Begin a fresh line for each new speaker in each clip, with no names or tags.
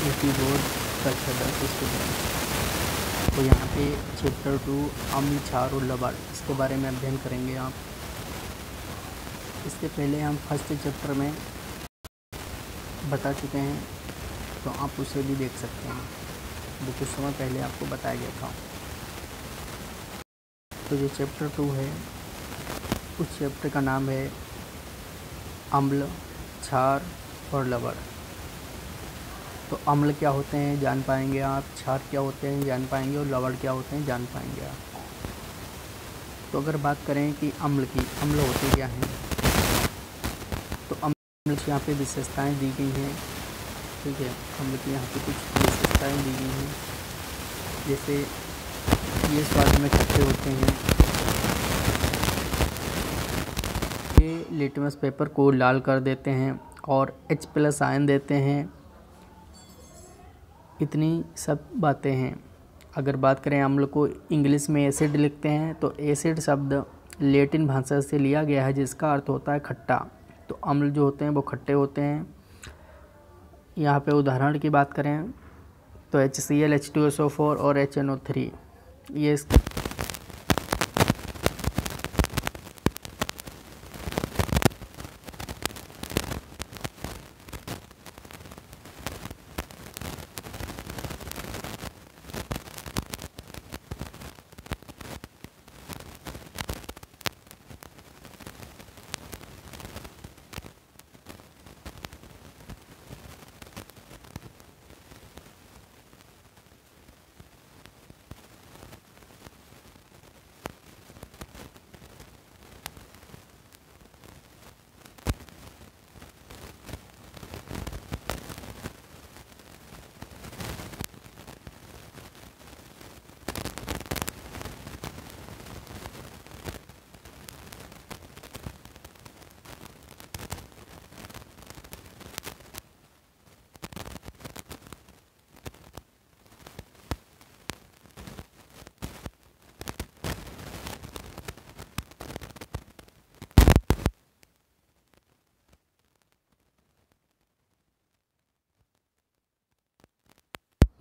UP board कक्षा 10 student. तो यहाँ पे चैप्टर 2 अम्ल, क्षार और लवण, इसके बारे में अध्ययन करेंगे आप। इसके पहले हम फर्स्ट चैप्टर में बता चुके हैं, तो आप उसे भी देख सकते हैं, वो कुछ समय पहले आपको बताया गया था। तो जो चैप्टर 2 है, उस चैप्टर का नाम है अम्ल, क्षार और लवण। तो अम्ल क्या होते हैं जान पाएंगे आप, क्षार क्या होते हैं जान पाएंगे, और लवण क्या होते हैं जान पाएंगे आप। तो अगर बात करें कि अम्ल की, अम्ल होते क्या हैं, तो अम्ल की यहाँ पे विशेषताएं दी गई हैं। ठीक है, अम्ल की यहाँ पे कुछ विशेषताएं दी गई हैं, जैसे ये स्वाद में खट्टे होते हैं, ये लिटमस पेपर को लाल कर देते हैं और H+ आयन देते हैं। इतनी सब बातें हैं। अगर बात करें अम्ल को इंग्लिश में एसिड लिखते हैं, तो एसिड शब्द लैटिन भाषा से लिया गया है, जिसका अर्थ होता है खट्टा। तो अम्ल जो होते हैं वो खट्टे होते हैं। यहाँ पे उदाहरण की बात करें तो HCl, H2SO4 और HNO3, ये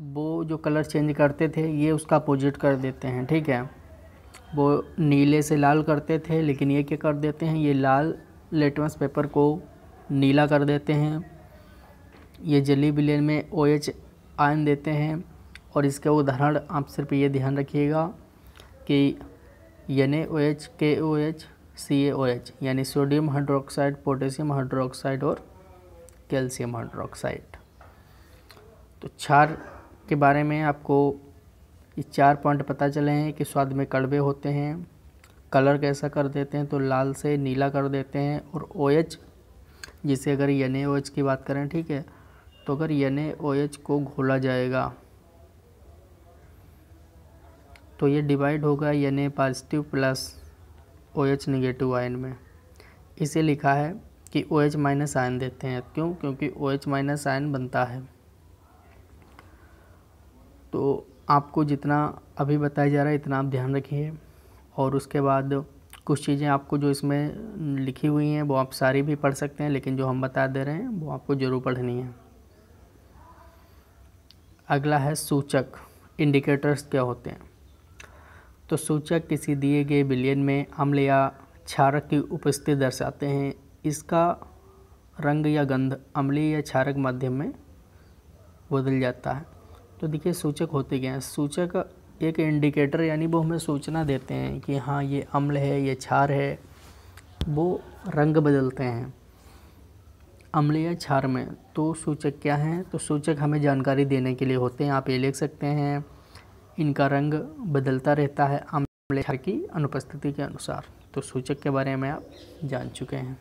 वो जो कलर चेंज करते थे, ये उसका अपोजिट कर देते हैं। ठीक है, वो नीले से लाल करते थे, लेकिन ये क्या कर देते हैं, ये लाल लिटमस पेपर को नीला कर देते हैं। ये जली विलयन में OH आयन देते हैं। और इसका उदाहरण आप सिर्फ ये ध्यान रखिएगा कि NaOH, KOH, CaOH, यानी सोडियम हाइड्रोक्साइड, पोटेशियम हाइड्रोक्साइड और कैल्शियम हाइड्रोक्साइड। तो क्षार के बारे में आपको ये 4 पॉइंट पता चले हैं कि स्वाद में कड़वे होते हैं, कलर कैसा कर देते हैं, तो लाल से नीला कर देते हैं। और OH, जिसे अगर NaOH की बात करें, ठीक है, तो अगर NaOH को घोला जाएगा तो ये डिवाइड होगा Na positive plus OH negative ion में। इसे लिखा है कि OH- आयन देते हैं। क्यों? क्योंकि OH- आयन बनता है। तो आपको जितना अभी बताया जा रहा है इतना आप ध्यान रखिए, और उसके बाद कुछ चीज़ें आपको जो इसमें लिखी हुई हैं वो आप सारी भी पढ़ सकते हैं, लेकिन जो हम बता दे रहे हैं वो आपको ज़रूर पढ़नी है। अगला है सूचक, इंडिकेटर्स क्या होते हैं। तो सूचक किसी दिए गए विलयन में अम्ल या क्षारक की उपस्थिति दर्शाते हैं। इसका रंग या गंध अम्लीय या क्षारक माध्यम में बदल जाता है। तो देखिए सूचक होते क्या हैं। सूचक एक इंडिकेटर, यानी वो हमें सूचना देते हैं कि हाँ ये अम्ल है, ये क्षार है। वो रंग बदलते हैं अम्ल या क्षार में। तो सूचक क्या हैं? तो सूचक हमें जानकारी देने के लिए होते हैं। आप ये लिख सकते हैं, इनका रंग बदलता रहता है अम्ल क्षार की अनुपस्थिति के अनुसार। तो सूचक के बारे में आप जान चुके हैं।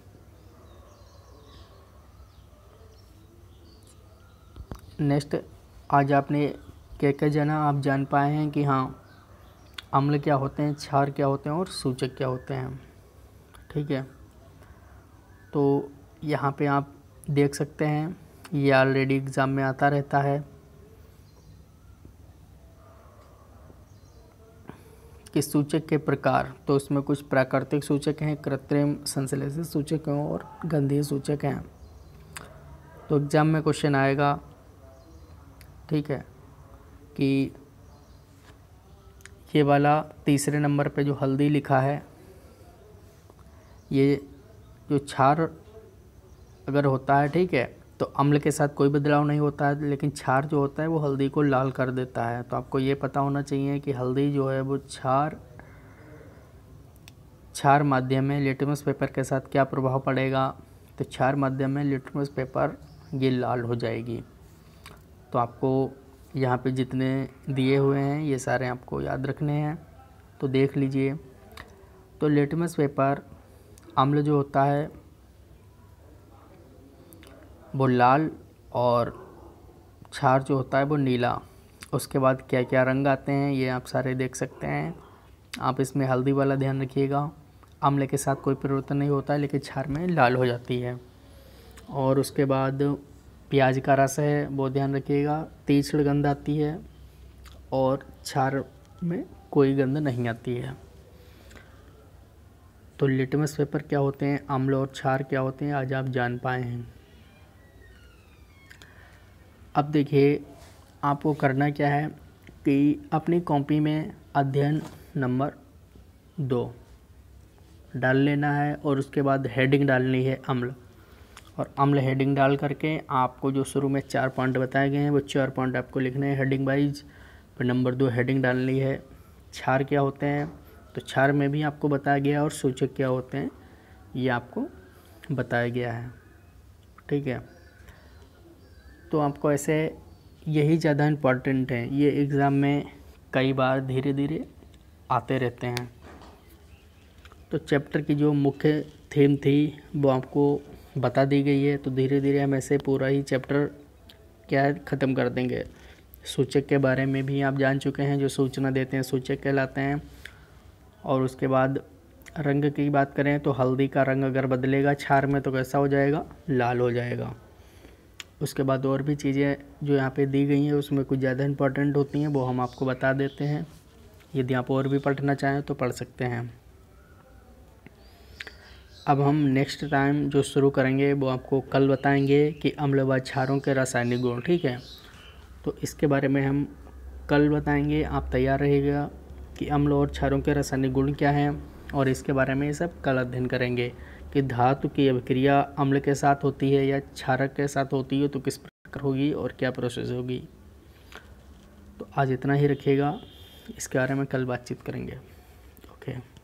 नेक्स्ट, आज आपने क्या क्या जाना, आप जान पाए हैं कि हाँ अम्ल क्या होते हैं, क्षार क्या होते हैं और सूचक क्या होते हैं। ठीक है, तो यहाँ पे आप देख सकते हैं, ये ऑलरेडी एग्ज़ाम में आता रहता है कि सूचक के प्रकार। तो उसमें कुछ प्राकृतिक सूचक हैं, कृत्रिम संश्लेषित सूचक हैं और गंधीय सूचक हैं। तो एग्ज़ाम में क्वेश्चन आएगा ठीक है, कि ये वाला तीसरे नंबर पे जो हल्दी लिखा है, ये जो क्षार अगर होता है, ठीक है, तो अम्ल के साथ कोई बदलाव नहीं होता है, लेकिन क्षार जो होता है वो हल्दी को लाल कर देता है। तो आपको ये पता होना चाहिए कि हल्दी जो है वो क्षार माध्यम में लिटमस पेपर के साथ क्या प्रभाव पड़ेगा। तो क्षार माध्यम में लिटमस पेपर ये लाल हो जाएगी। तो आपको यहाँ पे जितने दिए हुए हैं ये सारे आपको याद रखने हैं, तो देख लीजिए। तो लिटमस पेपर अम्ल जो होता है वो लाल और क्षार जो होता है वो नीला। उसके बाद क्या क्या रंग आते हैं ये आप सारे देख सकते हैं। आप इसमें हल्दी वाला ध्यान रखिएगा, अम्ल के साथ कोई परिवर्तन नहीं होता है, लेकिन क्षार में लाल हो जाती है। और उसके बाद प्याज का रस है वो ध्यान रखिएगा, तीक्ष्ण गंध आती है और क्षार में कोई गंध नहीं आती है। तो लिटमस पेपर क्या होते हैं, अम्ल और क्षार क्या होते हैं, आज आप जान पाए हैं। अब देखिए आपको करना क्या है कि अपनी कॉपी में अध्ययन नंबर 2 डाल लेना है और उसके बाद हेडिंग डालनी है अम्ल। और अम्ल हेडिंग डाल करके आपको जो शुरू में 4 पॉइंट बताए गए हैं वो 4 पॉइंट आपको लिखने हैं हेडिंग वाइज। फिर नंबर 2 हेडिंग डालनी है क्षार क्या होते हैं, तो क्षार में भी आपको बताया गया है और सूचक क्या होते हैं ये आपको बताया गया है, ठीक है। तो आपको ऐसे यही ज़्यादा इम्पॉर्टेंट है, ये एग्ज़ाम में कई बार धीरे धीरे आते रहते हैं। तो चैप्टर की जो मुख्य थीम थी वो आपको बता दी गई है। तो धीरे धीरे हम ऐसे पूरा ही चैप्टर क्या है ख़त्म कर देंगे। सूचक के बारे में भी आप जान चुके हैं, जो सूचना देते हैं सूचक कहलाते हैं। और उसके बाद रंग की बात करें तो हल्दी का रंग अगर बदलेगा क्षार में तो कैसा हो जाएगा, लाल हो जाएगा। उसके बाद और भी चीज़ें जो यहाँ पे दी गई हैं उसमें कुछ ज़्यादा इम्पोर्टेंट होती हैं, वो हम आपको बता देते हैं। यदि आप और भी पढ़ना चाहें तो पढ़ सकते हैं। अब हम नेक्स्ट टाइम जो शुरू करेंगे वो आपको कल बताएंगे कि अम्ल व क्षारों के रासायनिक गुण, ठीक है। तो इसके बारे में हम कल बताएंगे, आप तैयार रहिएगा कि अम्ल और क्षारों के रासायनिक गुण क्या हैं। और इसके बारे में ये सब कल अध्ययन करेंगे कि धातु की अभिक्रिया अम्ल के साथ होती है या क्षारक के साथ होती है तो किस प्रकार होगी और क्या प्रोसेस होगी। तो आज इतना ही रखिएगा, इसके बारे में कल बातचीत करेंगे। ओके।